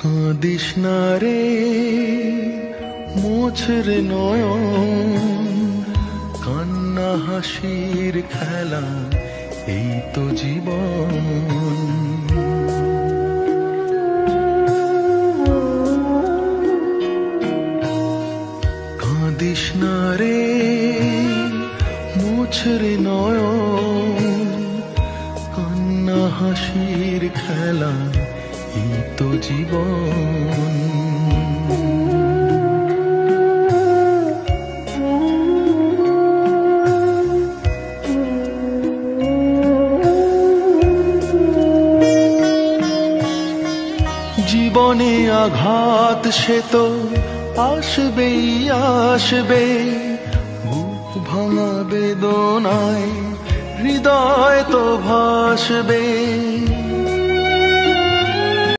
কাঁদিস না রে মোছর নয়ন, কান্না হাসির খেলা এই তো জীবন। কাঁদিস না রে মোছর নয়ন, কান্না হাসির খেলা এই তো জীবন। জীবনে আঘাত সে তো আসবেই আসবে, বুক ভাঙা বেদনায় হৃদয় তো ভাসবে।